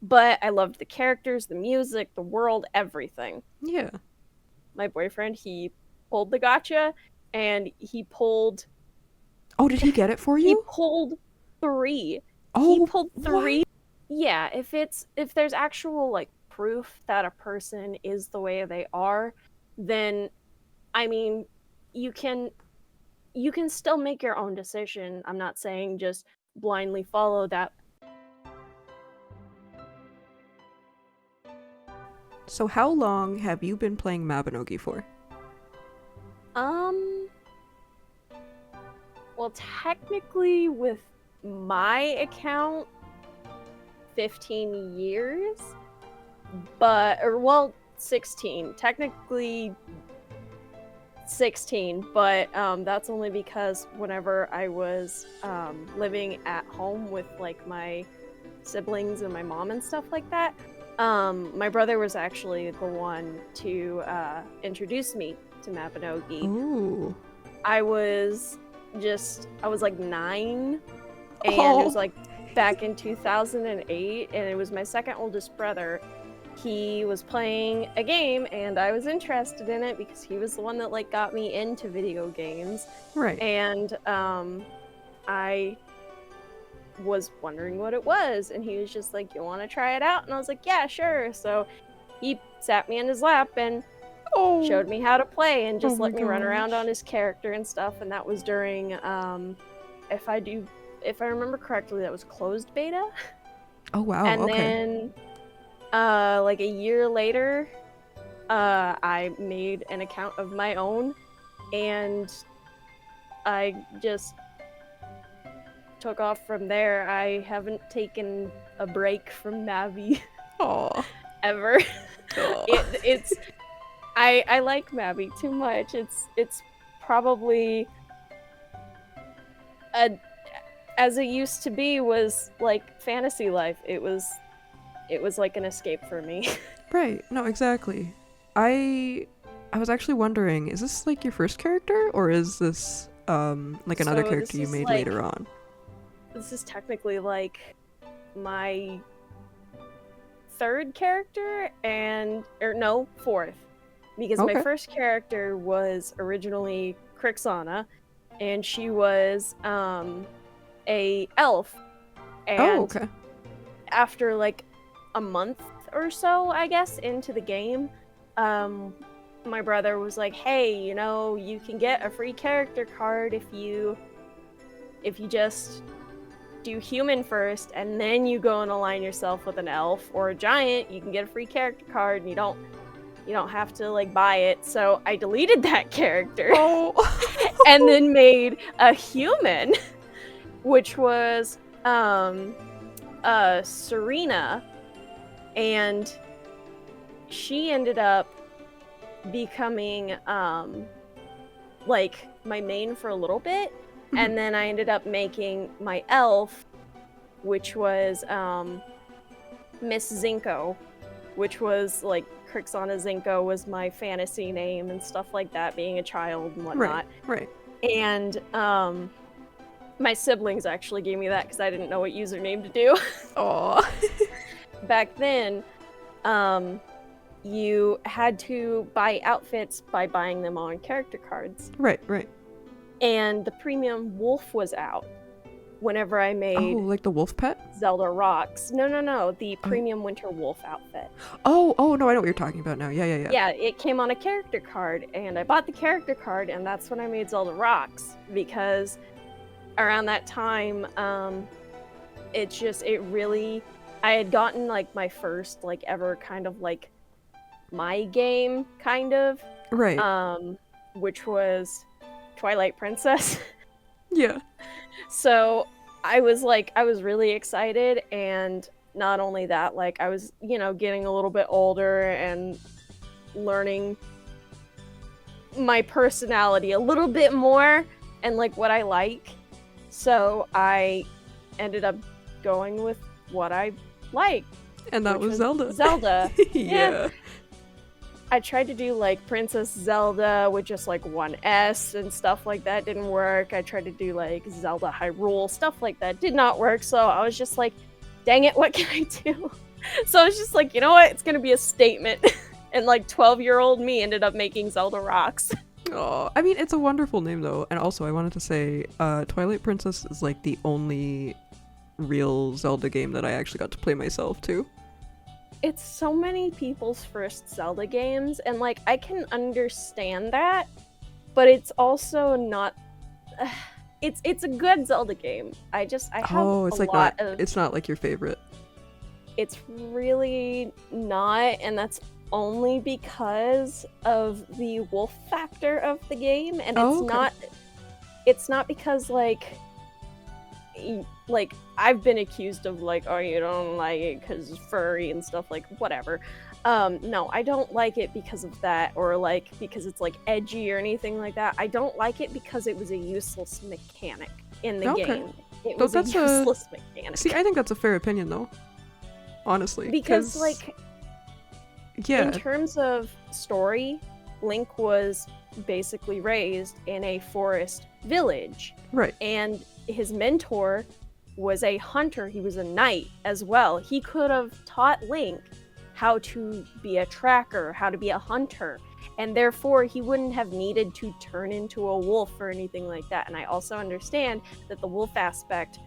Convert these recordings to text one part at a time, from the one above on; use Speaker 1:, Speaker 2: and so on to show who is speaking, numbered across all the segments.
Speaker 1: But I loved the characters, the music, the world, everything.
Speaker 2: Yeah.
Speaker 1: My boyfriend, he pulled the gotcha, and
Speaker 2: Oh, did he get it for
Speaker 1: he
Speaker 2: you?
Speaker 1: pulled three. He
Speaker 2: Oh,
Speaker 1: pulled
Speaker 2: what?
Speaker 1: three. Yeah, if there's actual like proof that a person is the way they are, then I mean, you can you can still make your own decision. I'm not saying just blindly follow that.
Speaker 2: So how long have you been playing Mabinogi for?
Speaker 1: Um, well, technically with my account, 15 years, but or well, 16. Technically 16, but that's only because whenever I was living at home with like my siblings and my mom and stuff like that, my brother was actually the one to introduce me to Mabinogi.
Speaker 2: Ooh.
Speaker 1: I was like 9, and it was
Speaker 2: Oh.
Speaker 1: like back in 2008, and it was my second oldest brother. He was playing a game, and I was interested in it because he was the one that like got me into video games.
Speaker 2: Right.
Speaker 1: And I was wondering what it was, and he was just like, "You want to try it out?" And I was like, "Yeah, sure." So he sat me in his lap and
Speaker 2: Oh.
Speaker 1: showed me how to play and
Speaker 2: Oh
Speaker 1: just
Speaker 2: my
Speaker 1: let me run around on
Speaker 2: gosh.
Speaker 1: his character and stuff. And that was during if I remember correctly, that was closed beta.
Speaker 2: Oh wow.
Speaker 1: And
Speaker 2: Okay.
Speaker 1: then like a year later, I made an account of my own, and I just took off from there. I haven't taken a break from Mavi
Speaker 2: Oh.
Speaker 1: ever.
Speaker 2: Oh.
Speaker 1: It's I like Mavi too much. It's probably a, as it used to be, was like fantasy life. It was like an escape for me.
Speaker 2: Right. No, exactly. I I was actually wondering, is this like your first character or is this like another
Speaker 1: So
Speaker 2: character you made later on?
Speaker 1: this is technically like my third character, and or no, fourth, because my
Speaker 2: Okay.
Speaker 1: first character was originally Crixana, and she was a elf.
Speaker 2: Oh,
Speaker 1: And
Speaker 2: okay.
Speaker 1: after like a month or so, I guess, into the game, um my brother was like, "Hey, you know, you can get a free character card if you just do human first, and then you go and align yourself with an elf or a giant. You can get a free character card, and you don't have to like buy it." So I deleted that character
Speaker 2: Oh.
Speaker 1: and then made a human, which was Serena, and she ended up becoming like my main for a little bit. And then I ended up making my elf, which was Miss Zinko, which was like Crixana Zinko was my fantasy name and stuff like that, being a child and
Speaker 2: Right.
Speaker 1: whatnot.
Speaker 2: Right.
Speaker 1: And my siblings actually gave me that because I didn't know what username to do.
Speaker 2: Oh.
Speaker 1: Back then, you had to buy outfits by buying them on character cards.
Speaker 2: Right. Right.
Speaker 1: And the premium wolf was out whenever I
Speaker 2: Oh,
Speaker 1: made
Speaker 2: like the wolf pet?
Speaker 1: Zeldarocks. No, the
Speaker 2: Oh,
Speaker 1: premium winter wolf outfit.
Speaker 2: oh, no, I know what you're talking about now. Yeah, yeah, yeah.
Speaker 1: Yeah, it came on a character card, and I bought the character card, and that's when I made Zeldarocks, because around that time, I had gotten like my first like ever kind of like my game kind of,
Speaker 2: Right.
Speaker 1: which was Twilight Princess.
Speaker 2: Yeah.
Speaker 1: So I was really excited, and not only that, like I was, you know, getting a little bit older and learning my personality a little bit more and like what I like. So I ended up going with what I like,
Speaker 2: And that
Speaker 1: which
Speaker 2: was
Speaker 1: was
Speaker 2: Zelda.
Speaker 1: Zelda. Yeah.
Speaker 2: Yeah.
Speaker 1: I tried to do like Princess Zelda with just like one S and stuff like that. Didn't work. I tried to do like Zelda Hyrule, stuff like that. Did not work. So I was just like, dang it, what can I do? So it's just like, you know what? It's gonna be a statement. And like 12-year-old me ended up making Zeldarocks.
Speaker 2: Oh, I mean, it's a wonderful name though. And also, I wanted to say, Twilight Princess is like the only real Zelda game that I actually got to play myself too.
Speaker 1: It's so many people's first Zelda games, and like I can understand that, but it's also not. It's a good Zelda game. I have
Speaker 2: It's
Speaker 1: a
Speaker 2: like
Speaker 1: lot
Speaker 2: not.
Speaker 1: of.
Speaker 2: It's not like your favorite.
Speaker 1: It's really not, and that's only because of the wolf factor of the game, and it's
Speaker 2: Okay.
Speaker 1: not. It's not because like I've been accused of like, oh, you don't like it because it's furry and stuff, like whatever. No, I don't like it because of that, or like because it's like edgy or anything like that. I don't like it because it was a useless mechanic in the game. It was a useless mechanic.
Speaker 2: See, I think that's a fair opinion though. Honestly,
Speaker 1: because like
Speaker 2: yeah,
Speaker 1: in terms of story, Link was basically raised in a forest village.
Speaker 2: right.
Speaker 1: And his mentor was a hunter. He was a knight as well. He could have taught Link how to be a tracker, how to be a hunter, and therefore he wouldn't have needed to turn into a wolf or anything like that. And I also understand that the wolf aspect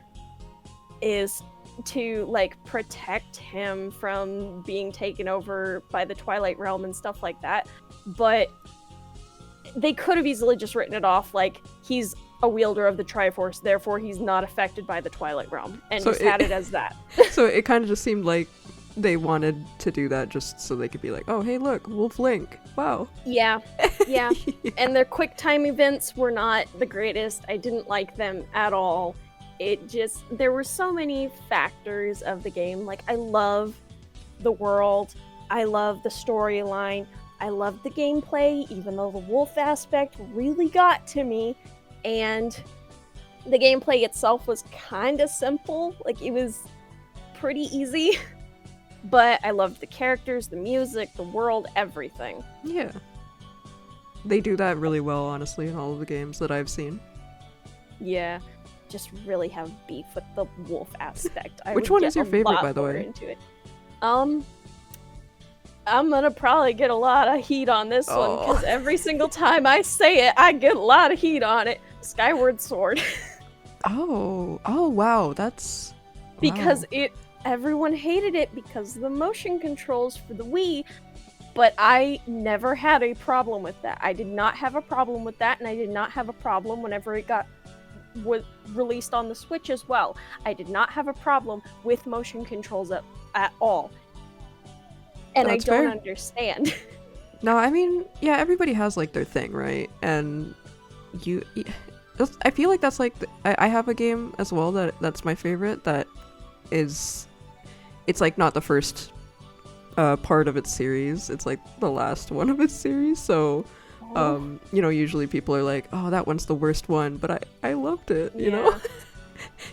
Speaker 1: is to like protect him from being taken over by the Twilight Realm and stuff like that, but they could have easily just written it off like he's a wielder of the Triforce, therefore he's not affected by the Twilight Realm, and so just had it as that.
Speaker 2: So it kind of just seemed like they wanted to do that just so they could be like, oh, hey, look, Wolf Link. Wow.
Speaker 1: Yeah. Yeah. And their quick time events were not the greatest. I didn't like them at all. There were so many factors of the game. Like, I love the world. I love the storyline. I love the gameplay, even though the wolf aspect really got to me. And the gameplay itself was kind of simple. Like, it was pretty easy. But I loved the characters, the music, the world, everything.
Speaker 2: Yeah. They do that really well, honestly, in all of the games that I've seen.
Speaker 1: Yeah. Just really have beef with the wolf aspect.
Speaker 2: Which one is your favorite, by the way?
Speaker 1: Into it. I'm gonna probably get a lot of heat on this one, because every single time I say it, I get a lot of heat on it. Skyward Sword.
Speaker 2: Oh, wow, that's...
Speaker 1: Because everyone hated it because of the motion controls for the Wii, but I never had a problem with that. I did not have a problem with that, and I did not have a problem whenever it was released on the Switch as well. I did not have a problem with motion controls at all. And I don't understand.
Speaker 2: No, I mean, yeah, everybody has like their thing, right? And I feel like that's like I have a game as well that's my favorite that is, it's like not the first part of its series, it's like the last one of its series, so usually people are like, oh, that one's the worst one, but I loved it, you know?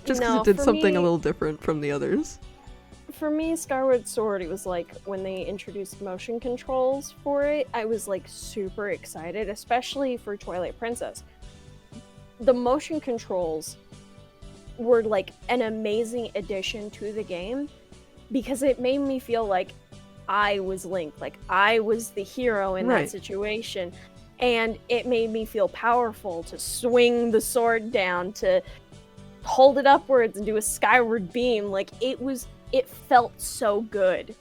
Speaker 2: Just because it did something a little different from the others.
Speaker 1: For me, Skyward Sword, it was like when they introduced motion controls for it, I was like super excited, especially for Twilight Princess. The motion controls were like an amazing addition to the game because it made me feel like I was Link, like I was the hero in that situation. And it made me feel powerful to swing the sword down, to hold it upwards and do a skyward beam. Like it felt so good.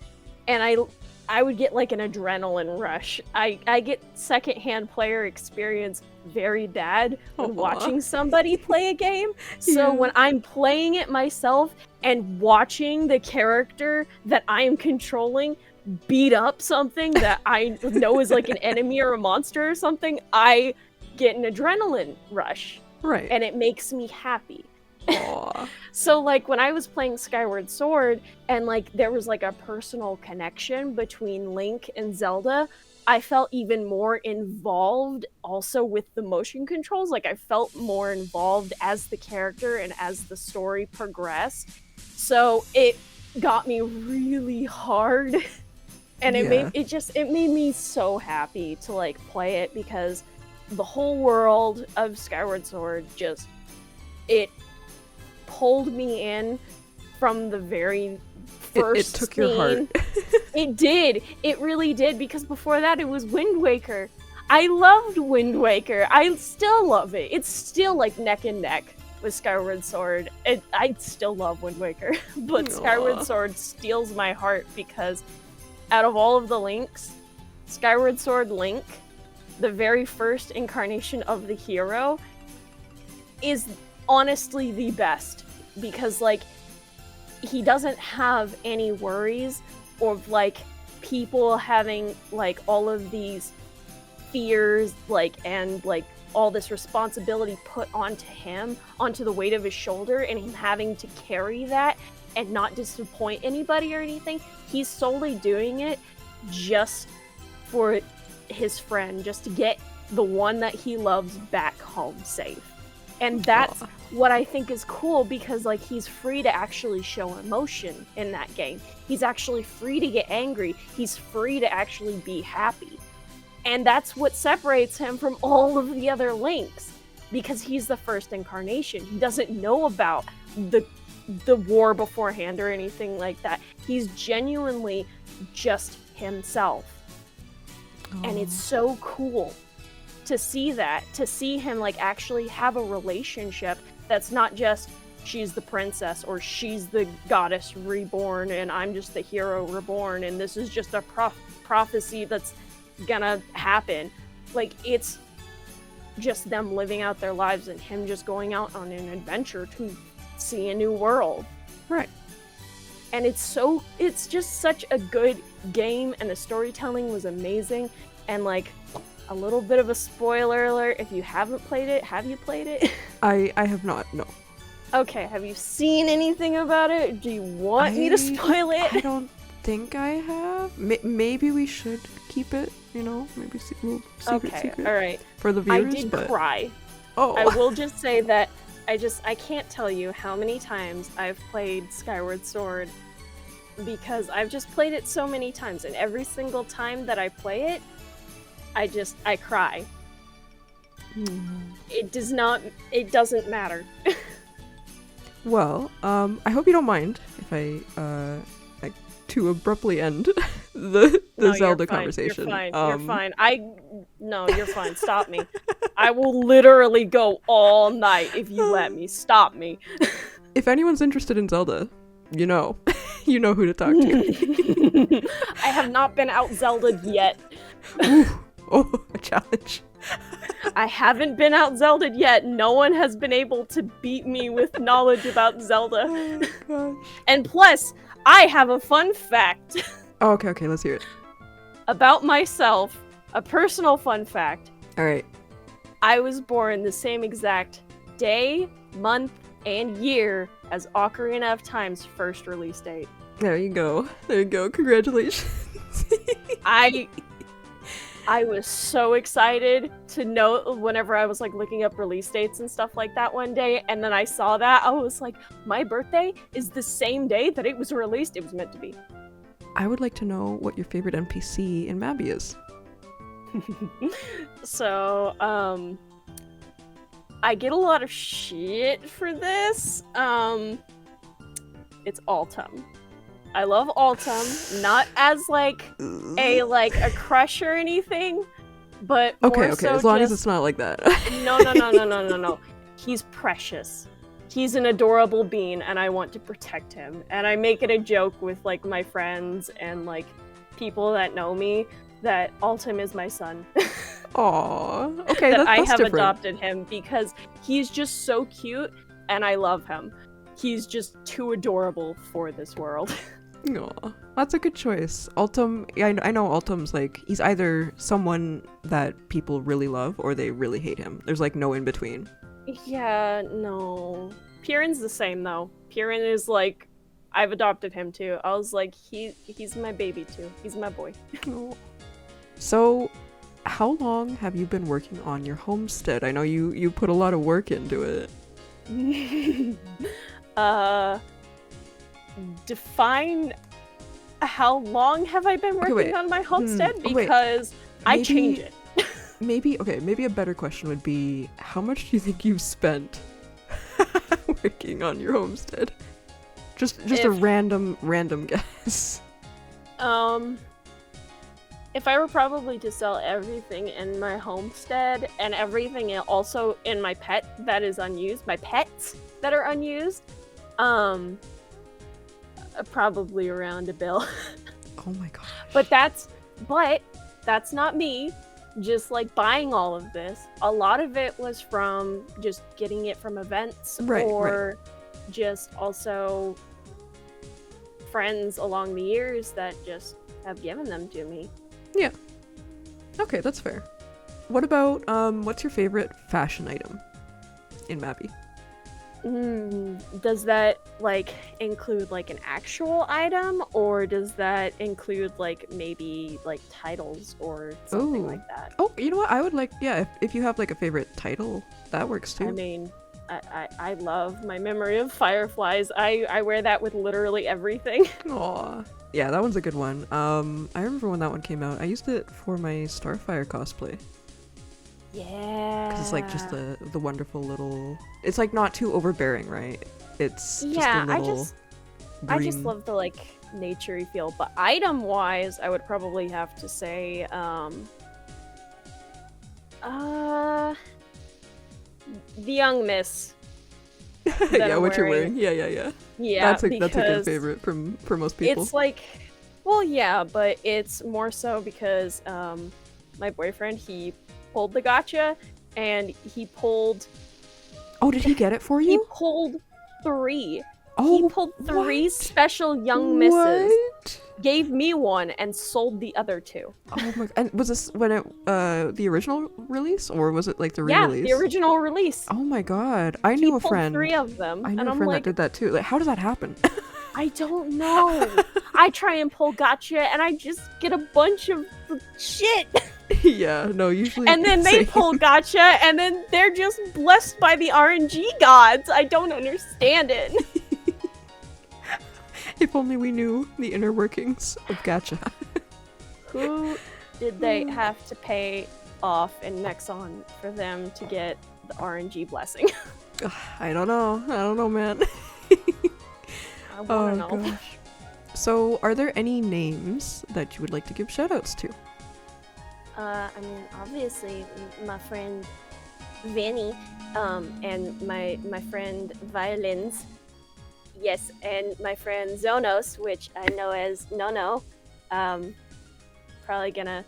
Speaker 1: And I would get like an adrenaline rush. I get secondhand player experience very bad when watching somebody play a game. So when I'm playing it myself and watching the character that I am controlling beat up something that I know is like an enemy or a monster or something, I get an adrenaline rush.
Speaker 2: Right.
Speaker 1: And it makes me happy. So like when I was playing Skyward Sword and like there was like a personal connection between Link and Zelda, I felt even more involved also with the motion controls. Like I felt more involved as the character and as the story progressed. So it got me really hard. And it made me so happy to like play it because the whole world of Skyward Sword it pulled me in from the very first
Speaker 2: it took your heart.
Speaker 1: It did. It really did, because before that it was Wind Waker. I loved Wind Waker. I still love it. It's still like neck and neck with Skyward Sword. I still love Wind Waker, but
Speaker 2: Aww.
Speaker 1: Skyward Sword steals my heart because out of all of the Links, Skyward Sword Link, the very first incarnation of the hero, is honestly the best, because like he doesn't have any worries of like people having like all of these fears like and like all this responsibility put onto him, onto the weight of his shoulder, and him having to carry that and not disappoint anybody or anything. He's solely doing it just for his friend, just to get the one that he loves back home safe. And that's what I think is cool, because like he's free to actually show emotion in that game. He's actually free to get angry. He's free to actually be happy. And that's what separates him from all of the other Links, because he's the first incarnation. He doesn't know about the war beforehand or anything like that. He's genuinely just himself. And it's so cool to see that, to see him like actually have a relationship that's not just she's the princess or she's the goddess reborn and I'm just the hero reborn and this is just a prophecy that's gonna happen. Like, it's just them living out their lives and him just going out on an adventure to see a new world.
Speaker 2: Right.
Speaker 1: And it's just such a good game, and the storytelling was amazing. And like, a little bit of a spoiler alert, if you haven't played it, have you played it?
Speaker 2: I have not, no.
Speaker 1: Okay, have you seen anything about it? Do you want me to spoil it?
Speaker 2: I don't think I have. Maybe we should keep it, you know? Maybe we'll secret.
Speaker 1: Alright.
Speaker 2: For the viewers,
Speaker 1: I did cry.
Speaker 2: Oh.
Speaker 1: I will just say that I can't tell you how many times I've played Skyward Sword, because I've just played it so many times, and every single time that I play it, I cry. It doesn't matter.
Speaker 2: Well, I hope you don't mind if I like too abruptly end the
Speaker 1: No,
Speaker 2: Zelda
Speaker 1: you're fine.
Speaker 2: conversation.
Speaker 1: You're fine. No, you're fine. Stop me. I will literally go all night if you let me. Stop me.
Speaker 2: If anyone's interested in Zelda, you know who to talk to.
Speaker 1: I have not been out Zelda'd yet.
Speaker 2: Oh, a challenge.
Speaker 1: I haven't been out Zelda'd yet. No one has been able to beat me with knowledge about Zelda.
Speaker 2: Oh, gosh.
Speaker 1: And plus, I have a fun fact.
Speaker 2: Oh, okay, let's hear it.
Speaker 1: About myself. A personal fun fact.
Speaker 2: Alright.
Speaker 1: I was born the same exact day, month, and year as Ocarina of Time's first release date.
Speaker 2: There you go. Congratulations.
Speaker 1: I was so excited to know whenever I was like looking up release dates and stuff like that one day, and then I saw that, I was like, my birthday is the same day that it was released. It was meant to be.
Speaker 2: I would like to know what your favorite NPC in Mabi is.
Speaker 1: So, I get a lot of shit for this. It's Altum. I love Altum, not as like a crush or anything, but
Speaker 2: okay,
Speaker 1: more so
Speaker 2: as long
Speaker 1: just,
Speaker 2: as it's not like that.
Speaker 1: No. He's precious. He's an adorable being, and I want to protect him. And I make it a joke with like my friends and like people that know me that Altum is my son.
Speaker 2: Aww. Okay,
Speaker 1: that
Speaker 2: that's
Speaker 1: I have
Speaker 2: different.
Speaker 1: adopted him because he's just so cute, and I love him. He's just too adorable for this world.
Speaker 2: Aw, that's a good choice. Altum, I know Altum's like, he's either someone that people really love or they really hate him. There's like no in between.
Speaker 1: Yeah, no. Pirin's the same though. Pirin is like, I've adopted him too. I was like, he's my baby too. He's my boy.
Speaker 2: So, how long have you been working on your homestead? I know you put a lot of work into it.
Speaker 1: Define how long have I been working on my homestead? Because I change it.
Speaker 2: maybe a better question would be, how much do you think you've spent working on your homestead? Just a random guess.
Speaker 1: If I were probably to sell everything in my homestead and everything also in my pet that is unused, my pets that are unused, probably around a bill.
Speaker 2: Oh my gosh.
Speaker 1: But that's not me just like buying all of this. A lot of it was from just getting it from events or just also friends along the years that just have given them to me.
Speaker 2: Yeah. Okay, that's fair. What about what's your favorite fashion item in Mabby?
Speaker 1: Does that like include like an actual item, or does that include like maybe like titles or something like that?
Speaker 2: Oh, you know what? I would like, yeah, if you have like a favorite title, that works too.
Speaker 1: I mean, I love my Memory of Fireflies. I wear that with literally everything.
Speaker 2: Aw. Yeah, that one's a good one. I remember when that one came out. I used it for my Starfire cosplay.
Speaker 1: Yeah.
Speaker 2: Because it's like just the wonderful little... It's like not too overbearing, right? It's just a little
Speaker 1: I just love the like nature-y feel. But item-wise, I would probably have to say, the Young Miss.
Speaker 2: Yeah, what you're wearing. Yeah.
Speaker 1: Yeah,
Speaker 2: that's a good favorite for most people.
Speaker 1: It's like, well, yeah, but it's more so because my boyfriend, he pulled the gacha, and he pulled...
Speaker 2: Oh, did he get it for you?
Speaker 1: He pulled 3.
Speaker 2: Oh,
Speaker 1: he pulled 3 special Young Misses.
Speaker 2: What?
Speaker 1: Gave me one and sold the other 2.
Speaker 2: Oh my! And was this when it the original release, or was it like the re-release?
Speaker 1: Yeah, the original release.
Speaker 2: Oh my god! I knew a friend.
Speaker 1: 3 of them.
Speaker 2: I knew a friend that did that too. Like, how does that happen?
Speaker 1: I don't know. I try and pull gacha, and I just get a bunch of shit.
Speaker 2: Yeah, no, usually.
Speaker 1: And then they pull gacha, and then they're just blessed by the RNG gods. I don't understand it.
Speaker 2: If only we knew the inner workings of gacha.
Speaker 1: Who did they have to pay off in Nexon for them to get the RNG blessing?
Speaker 2: I don't know, man.
Speaker 1: I wanna know.
Speaker 2: Gosh. So, are there any names that you would like to give shoutouts to?
Speaker 1: I mean, obviously, my friend Vanny, and my friend Violins. Yes, and my friend Zonos, which I know as Nono. Probably gonna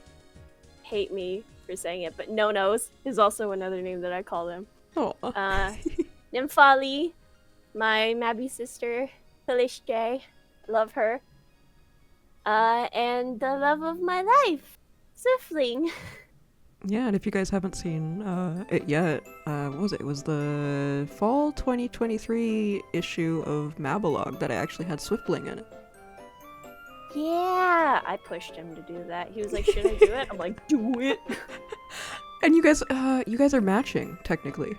Speaker 1: hate me for saying it, but Nonos is also another name that I call them.
Speaker 2: Oh.
Speaker 1: Nymphali, my Mabby sister, Felish J, love her. And the love of my life, Sifling.
Speaker 2: Yeah, and if you guys haven't seen it yet, what was it? It was the fall 2023 issue of Mabinogi that I actually had Swiftling in it.
Speaker 1: Yeah, I pushed him to do that. He was like, should I do it? I'm like, do it.
Speaker 2: And you guys are matching, technically.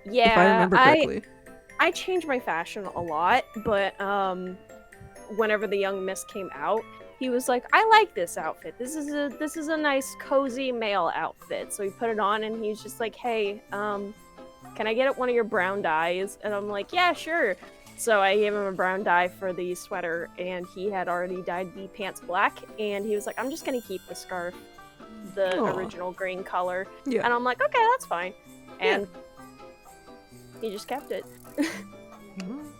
Speaker 1: Yeah,
Speaker 2: if I remember correctly.
Speaker 1: I change my fashion a lot, but whenever the Young Miss came out, he was like, I like this outfit. This is a nice, cozy male outfit. So he put it on, and he's just like, hey, can I get one of your brown dyes? And I'm like, yeah, sure. So I gave him a brown dye for the sweater, and he had already dyed the pants black, and he was like, I'm just gonna keep the scarf the original green color.
Speaker 2: Yeah.
Speaker 1: And I'm like, okay, that's fine. And he just kept it.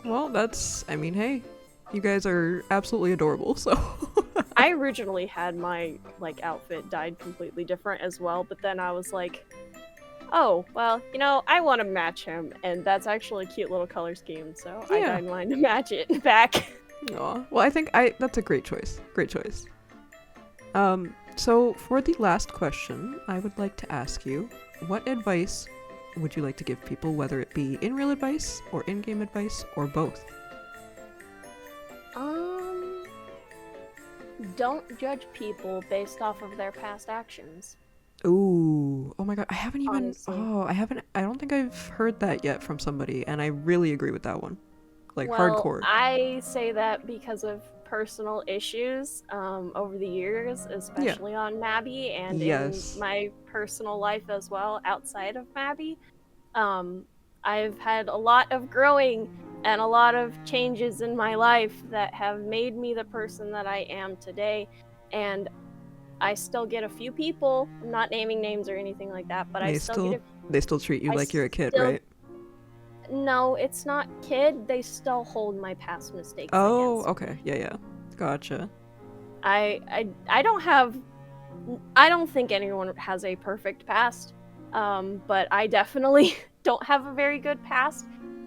Speaker 2: Well, I mean, hey, you guys are absolutely adorable, so.
Speaker 1: I originally had my outfit dyed completely different as well, but then I was like, oh, well, I want to match him, and that's actually a cute little color scheme, so I dyed mine to match it back.
Speaker 2: Aw. Well, I think that's a great choice. Great choice. So for the last question, I would like to ask you, what advice would you like to give people, whether it be in-real advice, or in-game advice, or both?
Speaker 1: Don't judge people based off of their past actions.
Speaker 2: Ooh, oh my god, I haven't even,
Speaker 1: Honestly.
Speaker 2: I don't think I've heard that yet from somebody, and I really agree with that one. Like,
Speaker 1: Well,
Speaker 2: hardcore.
Speaker 1: I say that because of personal issues over the years, especially on Mabby, and in my personal life as well, outside of Mabby. I've had a lot of growing and a lot of changes in my life that have made me the person that I am today. And I still get a few people, I'm not naming names or anything like that, but I still get
Speaker 2: they still treat you
Speaker 1: I
Speaker 2: like you're a kid,
Speaker 1: still
Speaker 2: right?
Speaker 1: No, it's not kid. They still hold my past mistakes
Speaker 2: Oh,
Speaker 1: against
Speaker 2: okay.
Speaker 1: me.
Speaker 2: Yeah. Gotcha.
Speaker 1: I don't have. I don't think anyone has a perfect past, but I definitely don't have a very good past,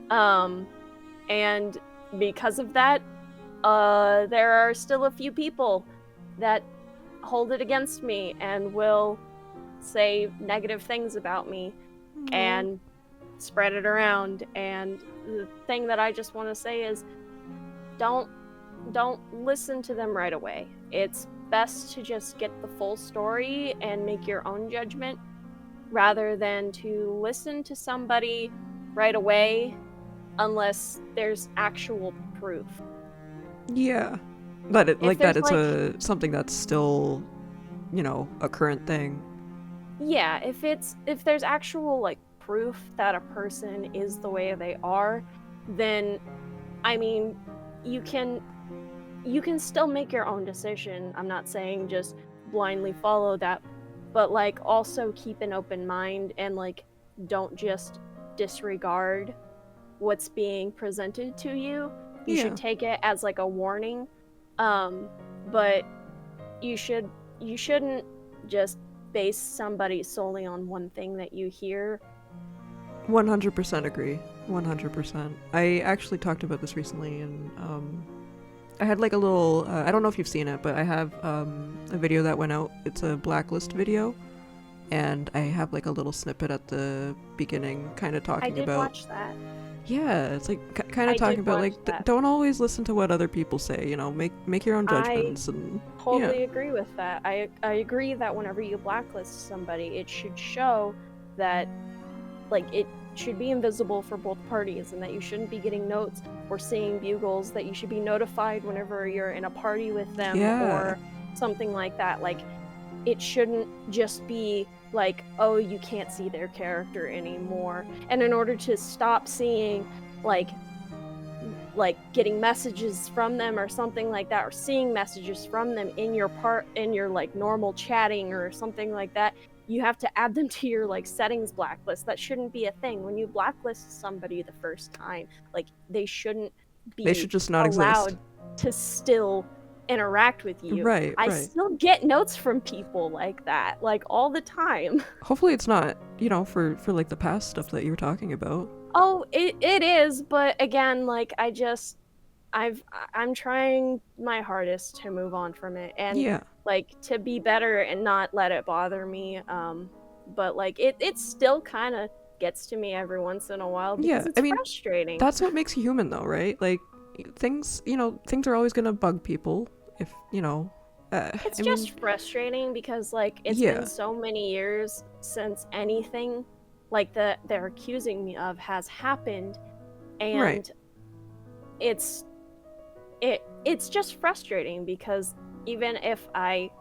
Speaker 1: and because of that, there are still a few people that hold it against me and will say negative things about me and spread it around. And the thing that I just want to say is don't listen to them right away. It's best to just get the full story and make your own judgment rather than to listen to somebody right away unless there's actual proof.
Speaker 2: Yeah. That it
Speaker 1: If
Speaker 2: like that
Speaker 1: there's
Speaker 2: it's
Speaker 1: like
Speaker 2: something that's still, a current thing.
Speaker 1: Yeah, if there's actual like proof that a person is the way they are, then I mean, you can still make your own decision. I'm not saying just blindly follow that, but like also keep an open mind and like don't just disregard what's being presented to you. You
Speaker 2: Yeah.
Speaker 1: should take it as like a warning. But you shouldn't just base somebody solely on one thing that you hear.
Speaker 2: 100% agree. 100%. I actually talked about this recently, and I had like a little. I don't know if you've seen it, but I have a video that went out. It's a blacklist video, and I have like a little snippet at the beginning, kind of talking
Speaker 1: I did
Speaker 2: about.
Speaker 1: watch that.
Speaker 2: Yeah, it's like kind of talking about like don't always listen to what other people say. Make your own judgments and.
Speaker 1: Totally agree with that. I agree that whenever you blacklist somebody, it should show that like it should be invisible for both parties and that you shouldn't be getting notes or seeing bugles, that you should be notified whenever you're in a party with them or something like that. Like it shouldn't just be like, oh, you can't see their character anymore. And in order to stop seeing like getting messages from them or something like that, or seeing messages from them in your like normal chatting or something like that, you have to add them to your like settings blacklist. That shouldn't be a thing. When you blacklist somebody the first time, like they shouldn't be
Speaker 2: they should just not
Speaker 1: allowed
Speaker 2: exist.
Speaker 1: to still interact with you.
Speaker 2: Right.
Speaker 1: Still get notes from people like that, like all the time.
Speaker 2: Hopefully it's not, for like the past stuff that you were talking about.
Speaker 1: Oh, it is, but again, like I'm trying my hardest to move on from it and like to be better and not let it bother me. But like it still kind of gets to me every once in a while because it's frustrating.
Speaker 2: That's what makes you human though, right? Like things are always gonna bug people if
Speaker 1: it's just frustrating because like it's been so many years since anything like they're accusing me of has happened, and it's just frustrating because even if I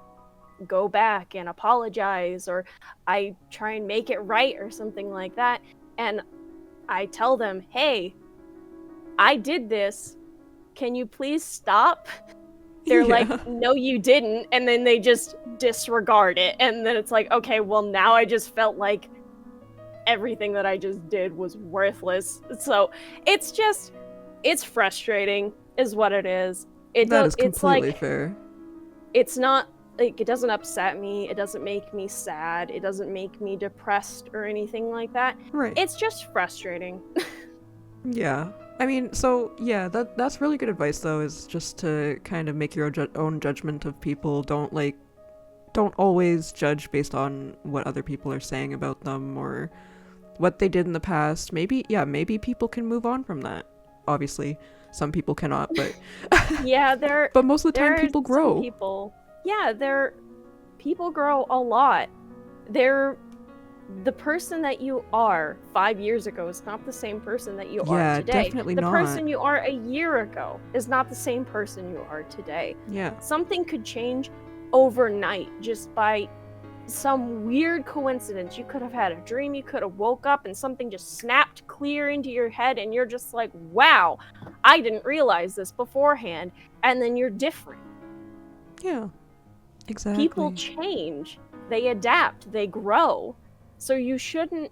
Speaker 1: go back and apologize or I try and make it right or something like that, and I tell them, hey, I did this, can you please stop? They're like, no, you didn't, and then they just disregard it, and then it's like, okay, well, now I just felt like everything that I just did was worthless. So it's frustrating is what it is.
Speaker 2: That is completely fair.
Speaker 1: It's not like, it doesn't upset me, it doesn't make me sad, it doesn't make me depressed or anything like that.
Speaker 2: Right.
Speaker 1: It's just frustrating.
Speaker 2: Yeah. I mean, so yeah, that's really good advice though, is just to kind of make your own judgment of people. Don't always judge based on what other people are saying about them or what they did in the past. Maybe people can move on from that. Obviously, some people cannot, but
Speaker 1: yeah,
Speaker 2: but most of the time people grow.
Speaker 1: People grow a lot. The person that you are 5 years ago is not the same person that you are today.
Speaker 2: Definitely
Speaker 1: the
Speaker 2: not.
Speaker 1: Person you are a year ago is not the same person you are today.
Speaker 2: Yeah.
Speaker 1: Something could change overnight just by some weird coincidence. You could have had a dream, you could have woke up and something just snapped clear into your head and you're just like, wow, I didn't realize this beforehand. And then you're different.
Speaker 2: Yeah, exactly.
Speaker 1: People change, they adapt, they grow. So you shouldn't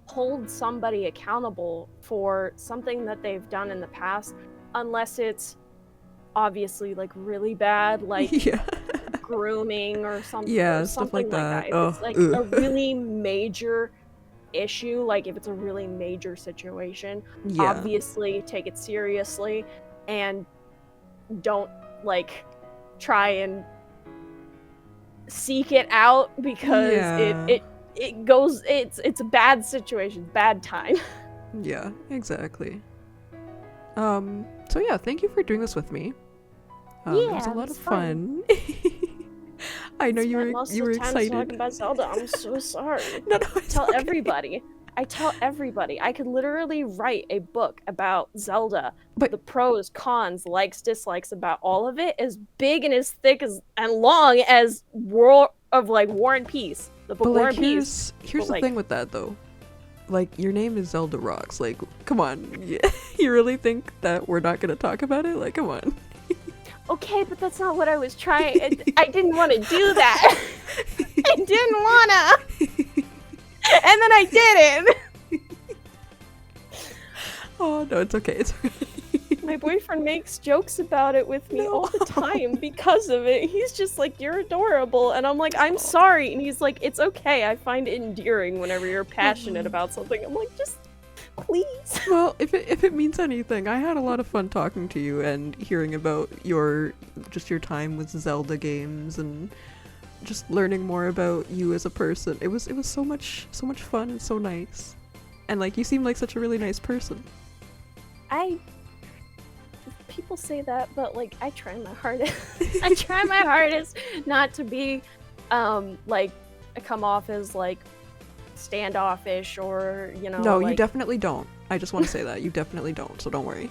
Speaker 1: hold somebody accountable for something that they've done in the past unless it's obviously like really bad, like
Speaker 2: yeah.
Speaker 1: grooming or something.
Speaker 2: Yeah,
Speaker 1: or
Speaker 2: stuff
Speaker 1: something
Speaker 2: like that.
Speaker 1: If it's like a really major issue, like if it's a really major situation, obviously take it seriously and don't like try and seek it out because it goes, it's a bad situation, bad time.
Speaker 2: Yeah, exactly. So yeah, thank you for doing this with me. It was a lot of fun. I know you were excited.
Speaker 1: Talking about Zelda. I'm so sorry.
Speaker 2: No,
Speaker 1: I tell everybody. I could literally write a book about Zelda, but the pros, cons, likes, dislikes about all of it, as big and as thick as and long as War and Peace. The book War and Peace.
Speaker 2: Here's the thing with that though. Like, your name is Zeldarocks. Like, come on. You really think that we're not gonna talk about it? Like, come on.
Speaker 1: Okay, but that's not what I was trying. I didn't want to do that. I didn't wanna. And then I didn't.
Speaker 2: Oh, no, it's okay. It's okay.
Speaker 1: My boyfriend makes jokes about it with me all the time because of it. He's just like, you're adorable. And I'm like, I'm sorry. And he's like, it's okay. I find it endearing whenever you're passionate about something. I'm like, just please.
Speaker 2: Well, if it means anything, I had a lot of fun talking to you and hearing about your time with Zelda games and just learning more about you as a person. It was so much fun and so nice. And like, you seem like such a really nice person.
Speaker 1: People say that, but like, I try my hardest. I try my hardest not to be like come off as like standoffish or, you know.
Speaker 2: No,
Speaker 1: like...
Speaker 2: you definitely don't. I just want to say that you definitely don't, so don't worry.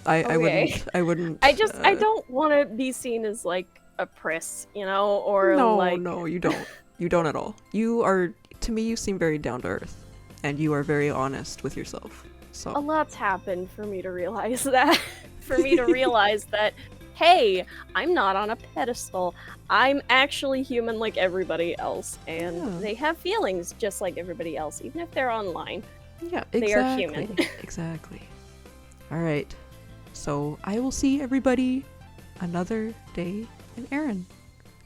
Speaker 2: I wouldn't
Speaker 1: I don't want to be seen as like a priss, you know, or
Speaker 2: no, you don't at all. To me, you seem very down to earth and you are very honest with yourself. So
Speaker 1: a lot's happened for me to realize that. For me to realize that, hey, I'm not on a pedestal. I'm actually human like everybody else, and they have feelings just like everybody else, even if they're online.
Speaker 2: Yeah, exactly.
Speaker 1: They are human.
Speaker 2: Exactly. All right. So I will see everybody another day in Erinn.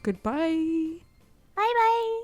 Speaker 2: Goodbye.
Speaker 1: Bye-bye.